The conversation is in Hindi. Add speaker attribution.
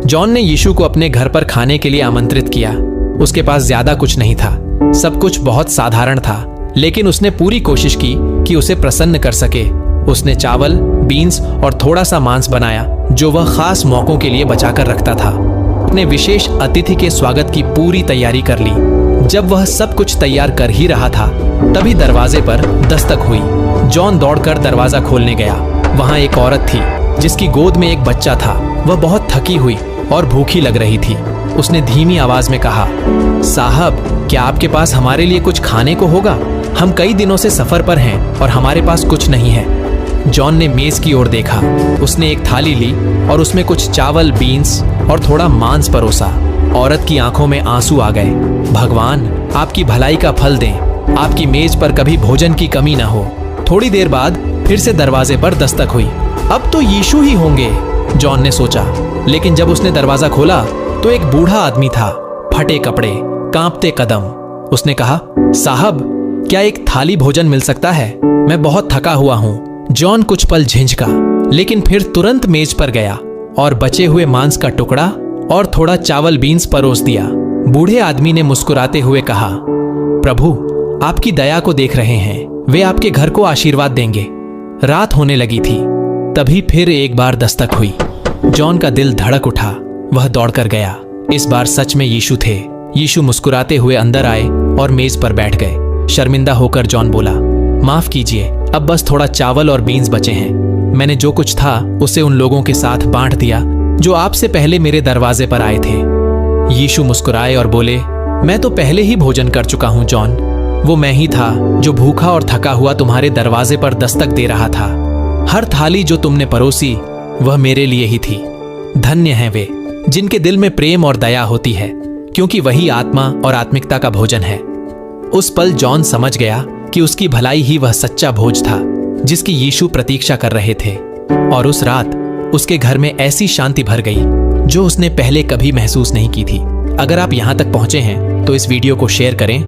Speaker 1: जॉन ने यीशु को अपने घर पर खाने के लिए आमंत्रित किया। उसके पास ज्यादा कुछ नहीं था, सब कुछ बहुत साधारण था, लेकिन उसने पूरी कोशिश की कि उसे प्रसन्न कर सके। उसने चावल, बीन्स और थोड़ा सा मांस बनाया जो वह खास मौकों के लिए बचाकर रखता था। अपने विशेष अतिथि के स्वागत की पूरी तैयारी कर ली। जब वह सब कुछ तैयार कर ही रहा था, तभी दरवाजे पर दस्तक हुई। जॉन दौड़कर दरवाजा खोलने गया। वहां एक औरत थी जिसकी गोद में एक बच्चा था। वह बहुत थकी हुई और भूखी लग रही थी। उसने धीमी आवाज में कहा, साहब, क्या आपके पास हमारे लिए कुछ खाने को होगा? हम कई दिनों से सफर पर हैं और हमारे पास कुछ नहीं है। जॉन ने मेज की ओर देखा। उसने एक थाली ली और उसमें कुछ चावल, बीन्स और थोड़ा मांस परोसा। औरत की आंखों में आंसू आ गए। भगवान आपकी भलाई का फल दें, आपकी मेज पर कभी भोजन की कमी ना हो। थोड़ी देर बाद फिर से दरवाजे पर दस्तक हुई। अब तो यीशु ही होंगे, जॉन ने सोचा। लेकिन जब उसने दरवाजा खोला तो एक बूढ़ा आदमी था, फटे कपड़े, कांपते कदम। उसने कहा, साहब, क्या एक थाली भोजन मिल सकता है? मैं बहुत थका हुआ हूं। जॉन कुछ पल झिझका, लेकिन फिर तुरंत मेज पर गया और बचे हुए मांस का टुकड़ा और थोड़ा चावल, बीन्स परोस दिया। बूढ़े आदमी ने मुस्कुराते हुए कहा, प्रभु आपकी दया को देख रहे हैं, वे आपके घर को आशीर्वाद देंगे। रात होने लगी थी। तभी फिर एक बार दस्तक हुई। जॉन का दिल धड़क उठा। वह दौड़कर गया। इस बार सच में यीशु थे। यीशु मुस्कुराते हुए अंदर आए और मेज पर बैठ गए। शर्मिंदा होकर जॉन बोला, माफ कीजिए, अब बस थोड़ा चावल और बीन्स बचे हैं। मैंने जो कुछ था उसे उन लोगों के साथ बांट दिया जो आपसे पहले मेरे दरवाजे पर आए थे। यीशु मुस्कुराए और बोले, मैं तो पहले ही भोजन कर चुका हूं जॉन। वो मैं ही था जो भूखा और थका हुआ तुम्हारे दरवाजे पर दस्तक दे रहा था। हर थाली जो तुमने परोसी वह मेरे लिए ही थी। धन्य हैं वे जिनके दिल में प्रेम और दया होती है, क्योंकि वही आत्मा और आत्मिकता का भोजन है। उस पल जॉन समझ गया कि उसकी भलाई ही वह सच्चा भोज था जिसकी यीशु प्रतीक्षा कर रहे थे। और उस रात उसके घर में ऐसी शांति भर गई जो उसने पहले कभी महसूस नहीं की थी। अगर आप यहां तक पहुंचे हैं तो इस वीडियो को शेयर करें